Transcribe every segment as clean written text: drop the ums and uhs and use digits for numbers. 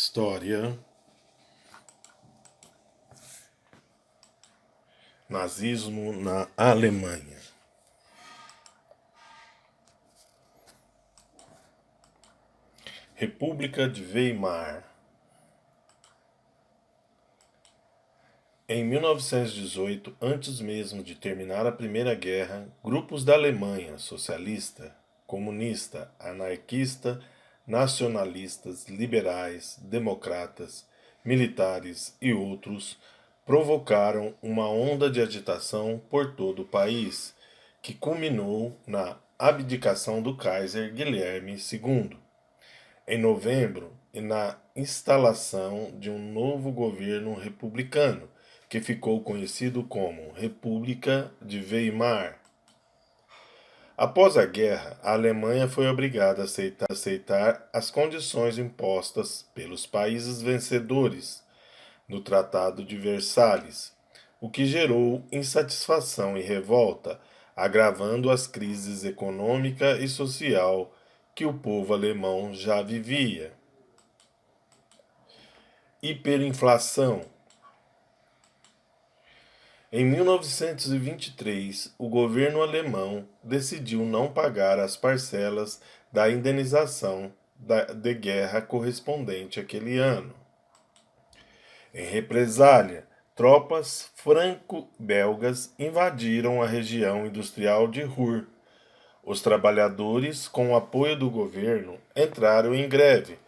História, nazismo na Alemanha. República de Weimar. Em 1918, antes mesmo de terminar a Primeira Guerra, grupos da Alemanha socialista, comunista, anarquista, nacionalistas, liberais, democratas, militares e outros provocaram uma onda de agitação por todo o país, que culminou na abdicação do Kaiser Guilherme II, em novembro, e na instalação de um novo governo republicano, que ficou conhecido como República de Weimar. Após a guerra, a Alemanha foi obrigada a aceitar as condições impostas pelos países vencedores no Tratado de Versalhes, o que gerou insatisfação e revolta, agravando as crises econômica e social que o povo alemão já vivia. Hiperinflação. Em 1923, o governo alemão decidiu não pagar as parcelas da indenização de guerra correspondente àquele ano. Em represália, tropas franco-belgas invadiram a região industrial de Ruhr. Os trabalhadores, com o apoio do governo, entraram em greve.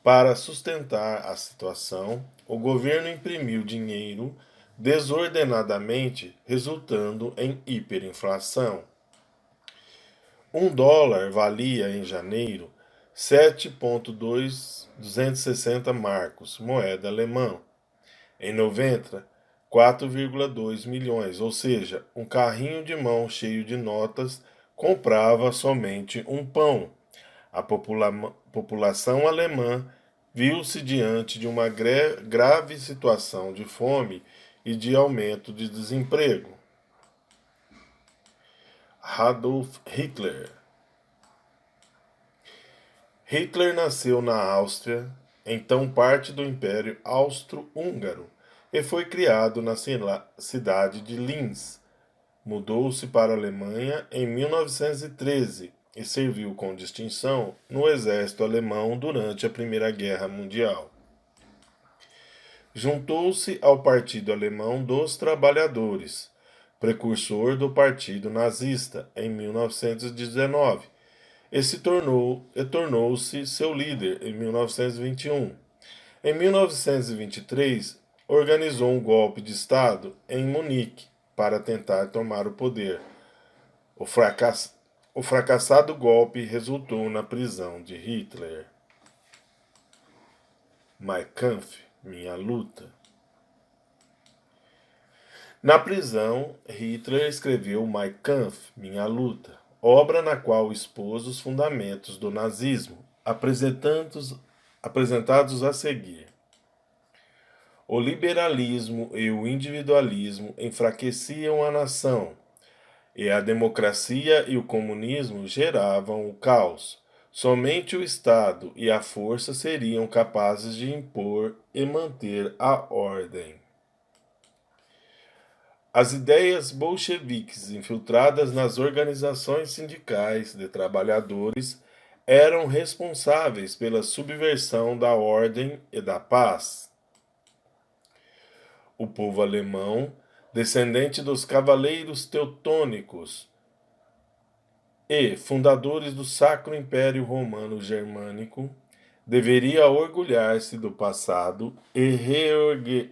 Para sustentar a situação, o governo imprimiu dinheiro desordenadamente, resultando em hiperinflação. $1 valia em janeiro 7,260 marcos, moeda alemã. Em 90, 4,2 milhões, ou seja, um carrinho de mão cheio de notas comprava somente um pão. A população alemã viu-se diante de uma grave situação de fome e de aumento de desemprego. Adolf Hitler. Hitler nasceu na Áustria, então parte do Império Austro-Húngaro, e foi criado na cidade de Linz. Mudou-se para a Alemanha em 1913 e serviu com distinção no exército alemão durante a Primeira Guerra Mundial. Juntou-se ao Partido Alemão dos Trabalhadores, precursor do Partido Nazista, em 1919, e tornou-se seu líder em 1921. Em 1923, organizou um golpe de Estado em Munique para tentar tomar o poder. O fracassado golpe resultou na prisão de Hitler. Mein Kampf, minha luta. Na prisão, Hitler escreveu Mein Kampf, minha luta, obra na qual expôs os fundamentos do nazismo, apresentados a seguir. O liberalismo e o individualismo enfraqueciam a nação, e a democracia e o comunismo geravam o caos. Somente o Estado e a força seriam capazes de impor e manter a ordem. As ideias bolcheviques infiltradas nas organizações sindicais de trabalhadores eram responsáveis pela subversão da ordem e da paz. O povo alemão, descendente dos cavaleiros teutônicos e fundadores do Sacro Império Romano Germânico, deveria orgulhar-se do passado e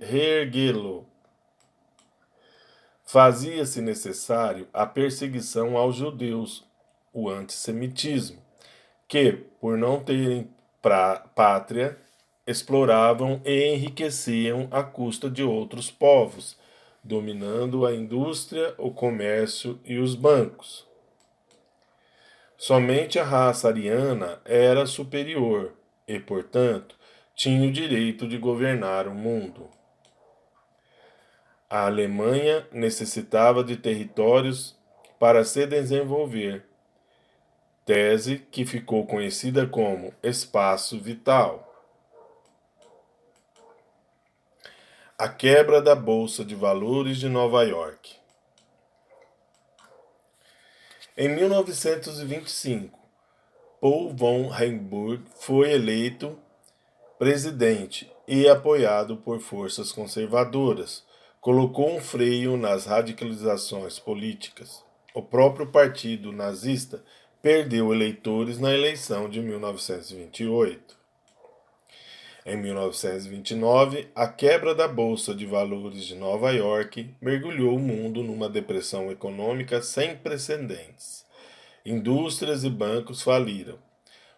reerguê-lo. Fazia-se necessário a perseguição aos judeus, o antissemitismo, que, por não terem pátria, exploravam e enriqueciam à custa de outros povos, dominando a indústria, o comércio e os bancos. Somente a raça ariana era superior e, portanto, tinha o direito de governar o mundo. A Alemanha necessitava de territórios para se desenvolver, tese que ficou conhecida como espaço vital. A quebra da Bolsa de Valores de Nova York. Em 1925, Paul von Hindenburg foi eleito presidente e, apoiado por forças conservadoras, colocou um freio nas radicalizações políticas. O próprio partido nazista perdeu eleitores na eleição de 1928. Em 1929, a quebra da Bolsa de Valores de Nova York mergulhou o mundo numa depressão econômica sem precedentes. Indústrias e bancos faliram.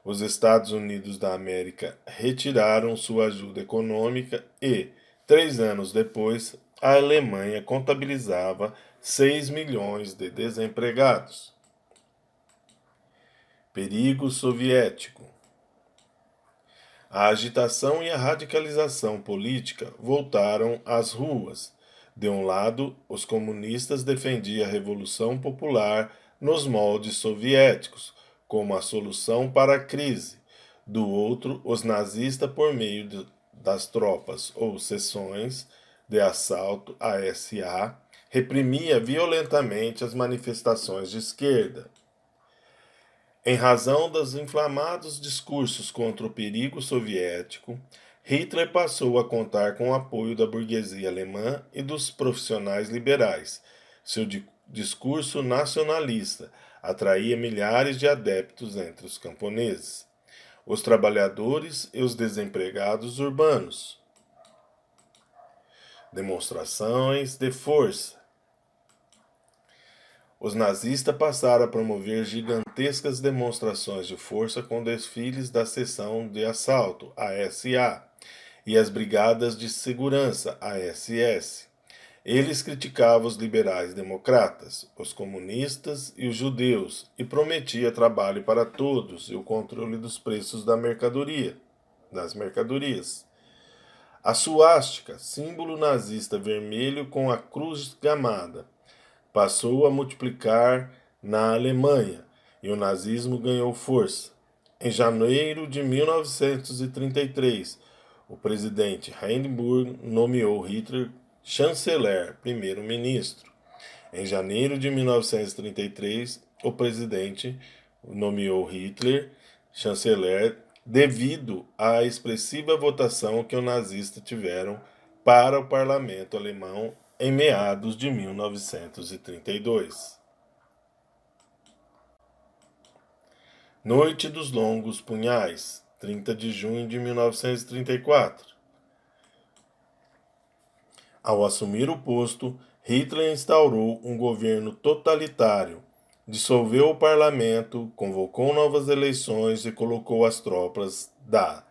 Os Estados Unidos da América retiraram sua ajuda econômica e, 3 anos depois, a Alemanha contabilizava 6 milhões de desempregados. Perigo soviético. A agitação e a radicalização política voltaram às ruas. De um lado, os comunistas defendiam a Revolução Popular nos moldes soviéticos, como a solução para a crise. Do outro, os nazistas, por meio das tropas ou seções de assalto SA, reprimia violentamente as manifestações de esquerda. Em razão dos inflamados discursos contra o perigo soviético, Hitler passou a contar com o apoio da burguesia alemã e dos profissionais liberais. Seu discurso nacionalista atraía milhares de adeptos entre os camponeses, os trabalhadores e os desempregados urbanos. Demonstrações de força. Os nazistas passaram a promover gigantescas demonstrações de força com desfiles da seção de assalto, SA, e as brigadas de segurança, SS. Eles criticavam os liberais democratas, os comunistas e os judeus, e prometia trabalho para todos e o controle dos preços das mercadorias. A suástica, símbolo nazista vermelho com a cruz gamada, passou a multiplicar na Alemanha e o nazismo ganhou força. Em janeiro de 1933, o presidente Hindenburg nomeou Hitler chanceler, primeiro-ministro. Em janeiro de 1933, o presidente nomeou Hitler chanceler devido à expressiva votação que os nazistas tiveram para o parlamento alemão em meados de 1932. Noite dos Longos Punhais, 30 de junho de 1934. Ao assumir o posto, Hitler instaurou um governo totalitário, dissolveu o parlamento, convocou novas eleições e colocou as tropas da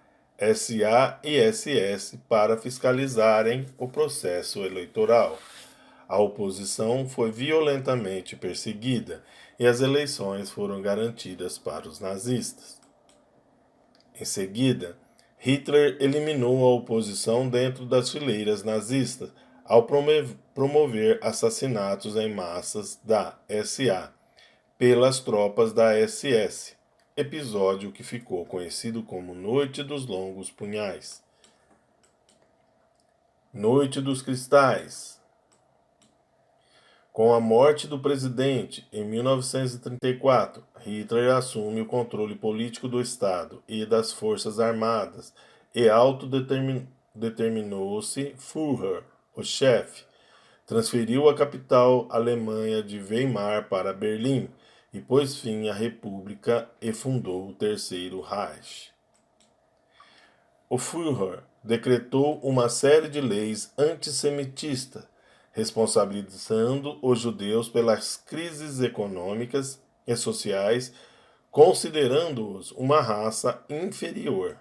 SA e SS para fiscalizarem o processo eleitoral. A oposição foi violentamente perseguida e as eleições foram garantidas para os nazistas. Em seguida, Hitler eliminou a oposição dentro das fileiras nazistas ao promover assassinatos em massas da SA pelas tropas da SS, episódio que ficou conhecido como Noite dos Longos Punhais. Noite dos Cristais. Com a morte do presidente, em 1934, Hitler assume o controle político do Estado e das Forças Armadas e autodeterminou-se Führer, o chefe. Transferiu a capital Alemanha de Weimar para Berlim e pôs fim à República e fundou o Terceiro Reich. O Führer decretou uma série de leis antissemitistas, responsabilizando os judeus pelas crises econômicas e sociais, considerando-os uma raça inferior.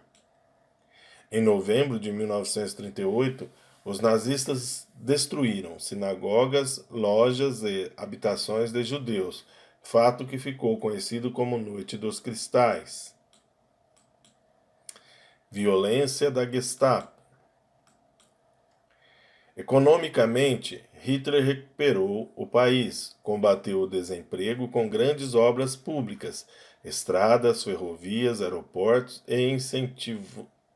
Em novembro de 1938, os nazistas destruíram sinagogas, lojas e habitações de judeus, fato que ficou conhecido como Noite dos Cristais. Violência da Gestapo. Economicamente, Hitler recuperou o país, combateu o desemprego com grandes obras públicas, estradas, ferrovias, aeroportos e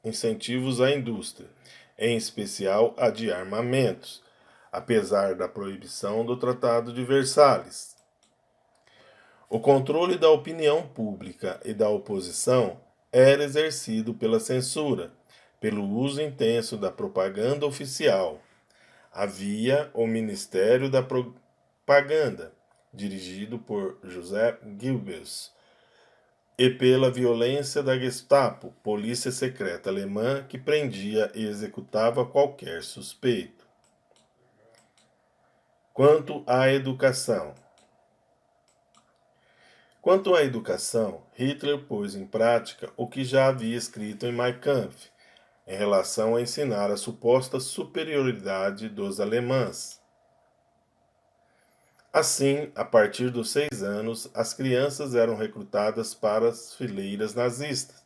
incentivos à indústria. em especial a de armamentos, apesar da proibição do Tratado de Versalhes. O controle da opinião pública e da oposição era exercido pela censura, pelo uso intenso da propaganda oficial. Havia o Ministério da Propaganda, dirigido por José Goebbels, e pela violência da Gestapo, polícia secreta alemã que prendia e executava qualquer suspeito. Quanto à educação. Quanto à educação, Hitler pôs em prática o que já havia escrito em Mein Kampf, em relação a ensinar a suposta superioridade dos alemães. Assim, a partir dos 6 anos, as crianças eram recrutadas para as fileiras nazistas,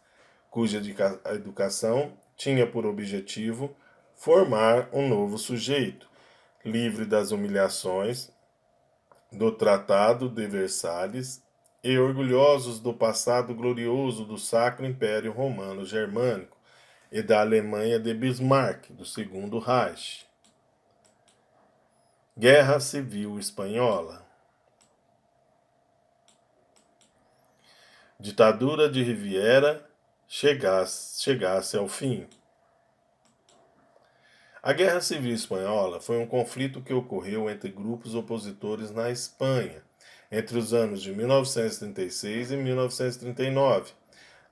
cuja educação tinha por objetivo formar um novo sujeito, livre das humilhações do Tratado de Versalhes e orgulhosos do passado glorioso do Sacro Império Romano Germânico e da Alemanha de Bismarck, do Segundo Reich. Guerra Civil Espanhola. Ditadura de Riviera chegasse ao fim. A Guerra Civil Espanhola foi um conflito que ocorreu entre grupos opositores na Espanha, entre os anos de 1936 e 1939.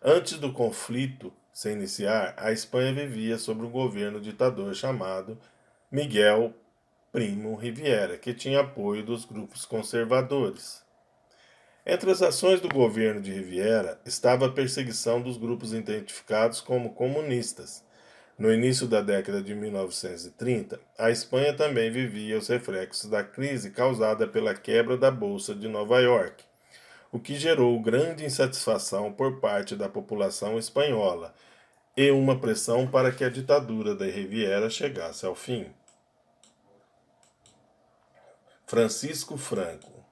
Antes do conflito se iniciar, a Espanha vivia sob um governo ditador chamado Miguel Primo Riviera, que tinha apoio dos grupos conservadores. Entre as ações do governo de Riviera estava a perseguição dos grupos identificados como comunistas. No início da década de 1930, a Espanha também vivia os reflexos da crise causada pela quebra da Bolsa de Nova York, o que gerou grande insatisfação por parte da população espanhola e uma pressão para que a ditadura da Riviera chegasse ao fim. Francisco Franco.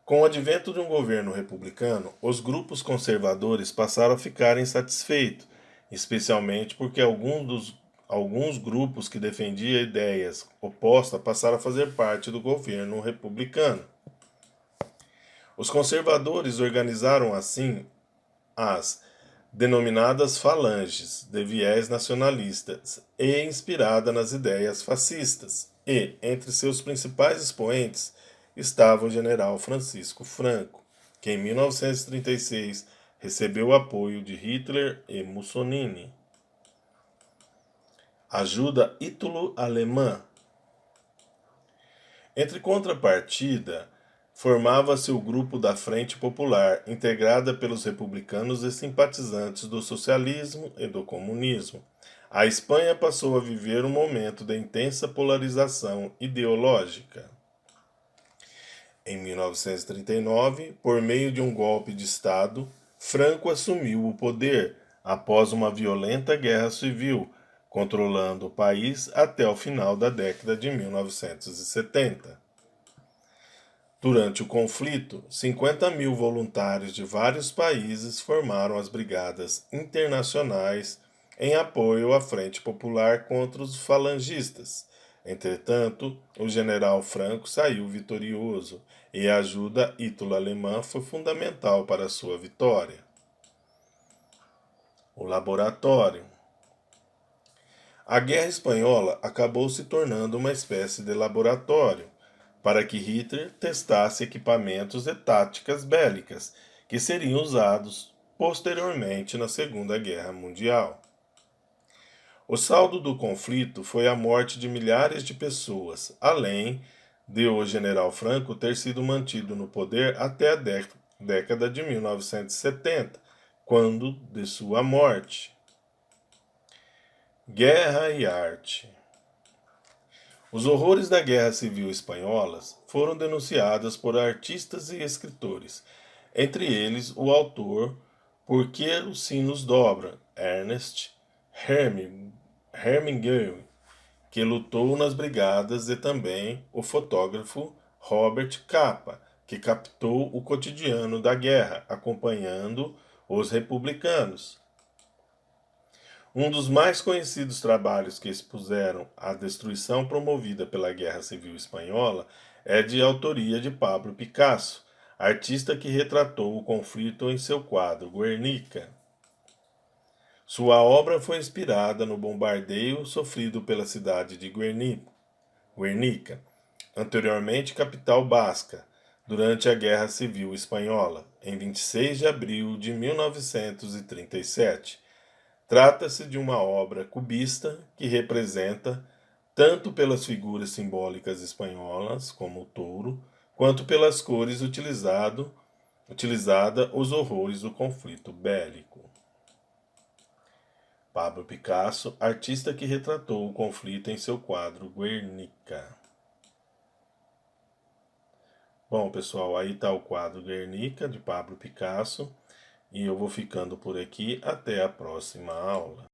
Com o advento de um governo republicano, os grupos conservadores passaram a ficar insatisfeitos, especialmente porque alguns grupos que defendiam ideias opostas passaram a fazer parte do governo republicano. Os conservadores organizaram assim as denominadas falanges de viés nacionalistas e inspirada nas ideias fascistas, e, entre seus principais expoentes, estava o general Francisco Franco, que em 1936 recebeu o apoio de Hitler e Mussolini. Ajuda ítalo-alemã. Entre contrapartida, formava-se o grupo da Frente Popular, integrada pelos republicanos e simpatizantes do socialismo e do comunismo. A Espanha passou a viver um momento de intensa polarização ideológica. Em 1939, por meio de um golpe de Estado, Franco assumiu o poder após uma violenta guerra civil, controlando o país até o final da década de 1970. Durante o conflito, 50 mil voluntários de vários países formaram as Brigadas Internacionais em apoio à Frente Popular contra os falangistas. Entretanto, o general Franco saiu vitorioso e a ajuda ítalo-alemã foi fundamental para sua vitória. O laboratório. A Guerra Espanhola acabou se tornando uma espécie de laboratório para que Hitler testasse equipamentos e táticas bélicas que seriam usados posteriormente na Segunda Guerra Mundial. O saldo do conflito foi a morte de milhares de pessoas, além de o general Franco ter sido mantido no poder até a década de 1970, quando de sua morte. Guerra e arte. Os horrores da Guerra Civil Espanhola foram denunciados por artistas e escritores, entre eles o autor Por que os Sinos Dobram, Ernest Hemingway, que lutou nas brigadas, e também o fotógrafo Robert Capa, que captou o cotidiano da guerra, acompanhando os republicanos. Um dos mais conhecidos trabalhos que expuseram a destruição promovida pela Guerra Civil Espanhola é de autoria de Pablo Picasso, artista que retratou o conflito em seu quadro Guernica. Sua obra foi inspirada no bombardeio sofrido pela cidade de Guernica, anteriormente capital basca, durante a Guerra Civil Espanhola, em 26 de abril de 1937. Trata-se de uma obra cubista que representa, tanto pelas figuras simbólicas espanholas, como o touro, quanto pelas cores utilizada os horrores do conflito bélico. Pablo Picasso, artista que retratou o conflito em seu quadro Guernica. Bom, pessoal, aí está o quadro Guernica, de Pablo Picasso, e eu vou ficando por aqui. Até a próxima aula.